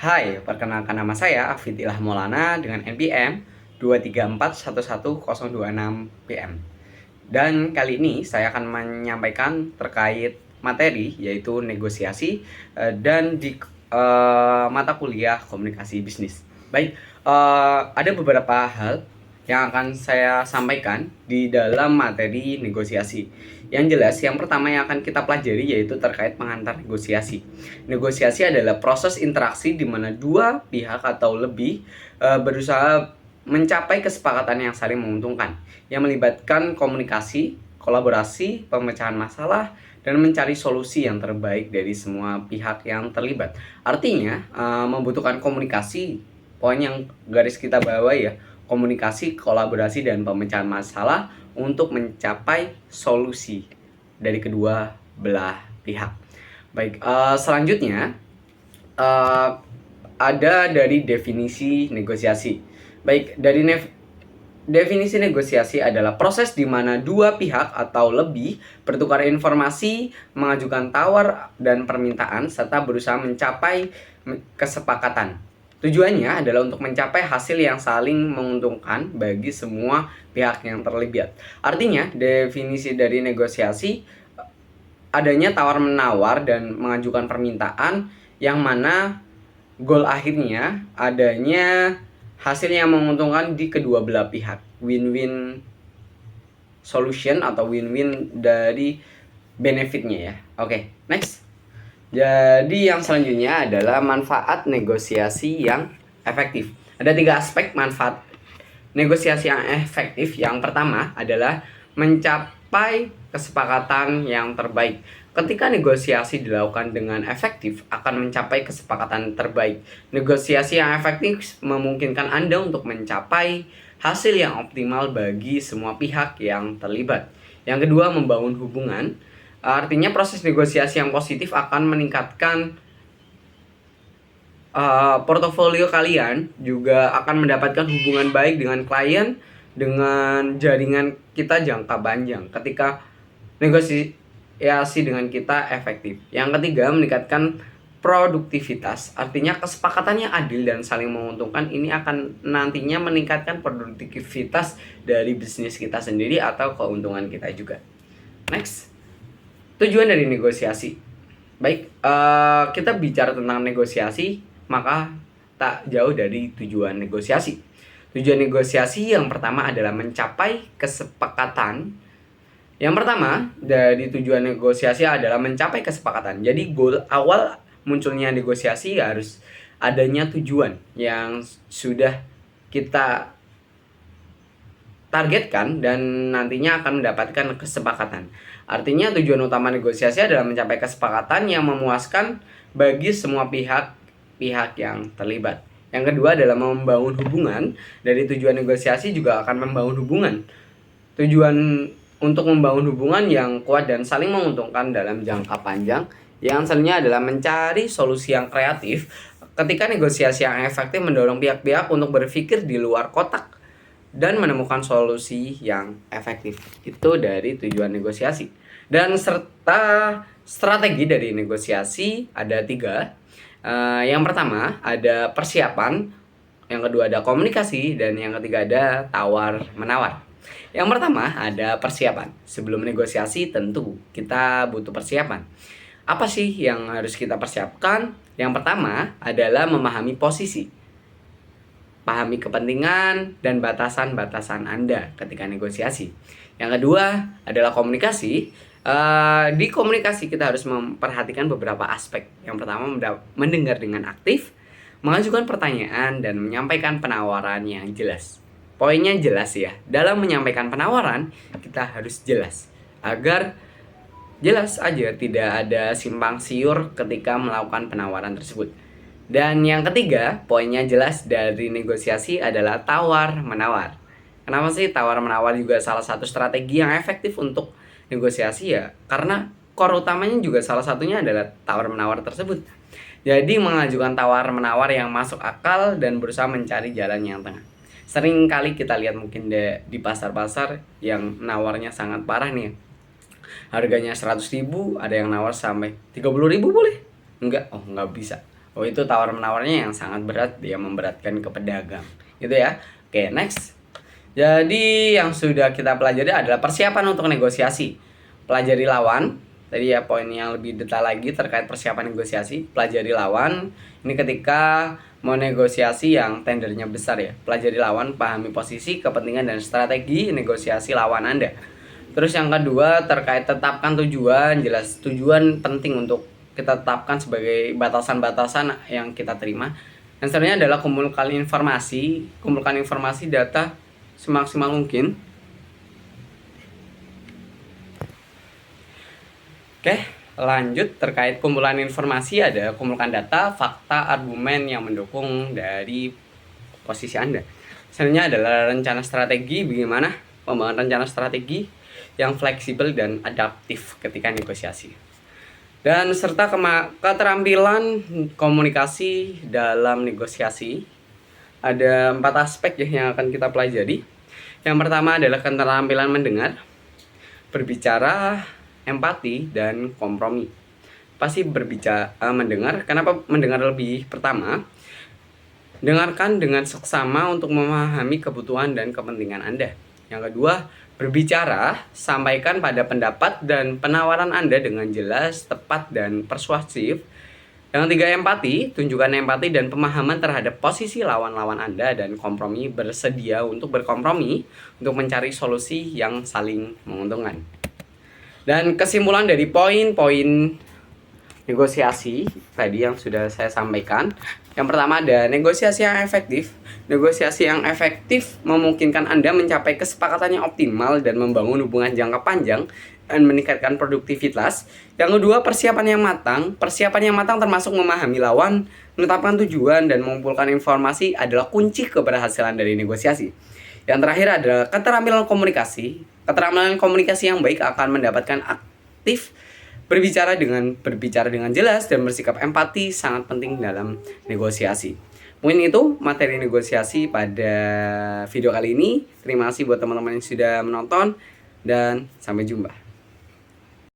Hai, perkenalkan nama saya Afid Ilah Maulana dengan NPM 234110206PM. Dan kali ini saya akan menyampaikan terkait materi yaitu negosiasi dan di mata kuliah komunikasi bisnis. Baik, ada beberapa hal yang akan saya sampaikan di dalam materi negosiasi. Yang jelas, yang pertama yang akan kita pelajari yaitu terkait pengantar negosiasi. Negosiasi adalah proses interaksi di mana dua pihak atau lebih berusaha mencapai kesepakatan yang saling menguntungkan, yang melibatkan komunikasi, kolaborasi, pemecahan masalah, dan mencari solusi yang terbaik dari semua pihak yang terlibat. Artinya, membutuhkan komunikasi, poin yang garis kita bawahi ya, komunikasi, kolaborasi, dan pemecahan masalah untuk mencapai solusi dari kedua belah pihak. Baik, selanjutnya ada dari definisi negosiasi. Baik, dari definisi negosiasi adalah proses di mana dua pihak atau lebih bertukar informasi, mengajukan tawar dan permintaan, serta berusaha mencapai kesepakatan. Tujuannya adalah untuk mencapai hasil yang saling menguntungkan bagi semua pihak yang terlibat. Artinya, definisi dari negosiasi adanya tawar-menawar dan mengajukan permintaan yang mana goal akhirnya adanya hasil yang menguntungkan di kedua belah pihak. Win-win solution atau win-win dari benefitnya ya. Oke, next. Jadi yang selanjutnya adalah manfaat negosiasi yang efektif. Ada 3 aspek manfaat negosiasi yang efektif. Yang pertama adalah mencapai kesepakatan yang terbaik. Ketika negosiasi dilakukan dengan efektif, akan mencapai kesepakatan terbaik. Negosiasi yang efektif memungkinkan Anda untuk mencapai hasil yang optimal bagi semua pihak yang terlibat. Yang kedua, membangun hubungan. Artinya proses negosiasi yang positif akan meningkatkan portofolio kalian, juga akan mendapatkan hubungan baik dengan klien, dengan jaringan kita jangka panjang ketika negosiasi dengan kita efektif. Yang ketiga, meningkatkan produktivitas. Artinya kesepakatan yang adil dan saling menguntungkan ini akan nantinya meningkatkan produktivitas dari bisnis kita sendiri atau keuntungan kita juga. Next. Tujuan dari negosiasi. Baik, kita bicara tentang negosiasi, maka tak jauh dari tujuan negosiasi. Tujuan negosiasi yang pertama adalah mencapai kesepakatan. Yang pertama dari tujuan negosiasi adalah mencapai kesepakatan. Jadi goal awal munculnya negosiasi harus adanya tujuan yang sudah kita targetkan dan nantinya akan mendapatkan kesepakatan. Artinya tujuan utama negosiasi adalah mencapai kesepakatan yang memuaskan bagi semua pihak yang terlibat. Yang kedua adalah membangun hubungan. Dari tujuan negosiasi juga akan membangun hubungan. Tujuan untuk membangun hubungan yang kuat dan saling menguntungkan dalam jangka panjang. Yang selanjutnya adalah mencari solusi yang kreatif. Ketika negosiasi yang efektif mendorong pihak-pihak untuk berpikir di luar kotak dan menemukan solusi yang efektif. Itu dari tujuan negosiasi. Dan serta strategi dari negosiasi ada 3. Yang pertama ada persiapan, yang kedua ada komunikasi, dan yang ketiga ada tawar-menawar. Yang pertama ada persiapan. Sebelum negosiasi tentu kita butuh persiapan. Apa sih yang harus kita persiapkan? Yang pertama adalah memahami posisi. Pahami kepentingan dan batasan-batasan Anda ketika negosiasi. Yang kedua adalah komunikasi. Di komunikasi kita harus memperhatikan beberapa aspek. Yang pertama, mendengar dengan aktif, mengajukan pertanyaan, dan menyampaikan penawaran yang jelas. Poinnya jelas ya. Dalam menyampaikan penawaran, kita harus jelas. Agar jelas aja, tidak ada simpang siur ketika melakukan penawaran tersebut. Dan yang ketiga, poinnya jelas dari negosiasi adalah tawar-menawar. Kenapa sih tawar-menawar juga salah satu strategi yang efektif untuk negosiasi ya? Karena core utamanya juga salah satunya adalah tawar-menawar tersebut. Jadi mengajukan tawar-menawar yang masuk akal dan berusaha mencari jalan yang tengah. Sering kali kita lihat mungkin di pasar-pasar yang nawarnya sangat parah nih. Harganya 100.000, ada yang nawar sampai 30.000 boleh? Enggak, oh enggak bisa. Oh, itu tawar-menawarnya yang sangat berat, dia memberatkan ke pedagang. Gitu ya. Oke, next. Jadi yang sudah kita pelajari adalah persiapan untuk negosiasi. Pelajari lawan. Tadi ya poin yang lebih detail lagi terkait persiapan negosiasi. Pelajari lawan. Ini ketika mau negosiasi yang tendernya besar ya. Pelajari lawan, pahami posisi, kepentingan, dan strategi negosiasi lawan Anda. Terus yang kedua terkait tetapkan tujuan. Jelas tujuan penting untuk kita tetapkan sebagai batasan-batasan yang kita terima. Yang selanjutnya adalah kumpulkan informasi data semaksimal mungkin. Oke, lanjut terkait kumpulan informasi, ada kumpulkan data, fakta, argumen yang mendukung dari posisi Anda. Selanjutnya adalah rencana strategi, bagaimana membangun rencana strategi yang fleksibel dan adaptif ketika negosiasi. Dan serta keterampilan komunikasi dalam negosiasi. Ada 4 aspek ya yang akan kita pelajari. Yang pertama adalah keterampilan mendengar, berbicara, empati, dan kompromi. Pasti mendengar. Kenapa mendengar lebih? Pertama, dengarkan dengan seksama untuk memahami kebutuhan dan kepentingan Anda. Yang kedua, berbicara, sampaikan pada pendapat dan penawaran Anda dengan jelas, tepat, dan persuasif. Yang ketiga, empati. Tunjukkan empati dan pemahaman terhadap posisi lawan-lawan Anda dan kompromi, bersedia untuk berkompromi untuk mencari solusi yang saling menguntungkan. Dan kesimpulan dari poin-poin negosiasi tadi yang sudah saya sampaikan. Yang pertama ada negosiasi yang efektif. Negosiasi yang efektif memungkinkan Anda mencapai kesepakatan yang optimal dan membangun hubungan jangka panjang dan meningkatkan produktivitas. Yang kedua, persiapan yang matang. Persiapan yang matang termasuk memahami lawan, menetapkan tujuan, dan mengumpulkan informasi adalah kunci keberhasilan dari negosiasi. Yang terakhir adalah keterampilan komunikasi. Keterampilan komunikasi yang baik akan mendapatkan aktif berbicara dengan jelas dan bersikap empati sangat penting dalam negosiasi. Mungkin itu materi negosiasi pada video kali ini. Terima kasih buat teman-teman yang sudah menonton dan sampai jumpa.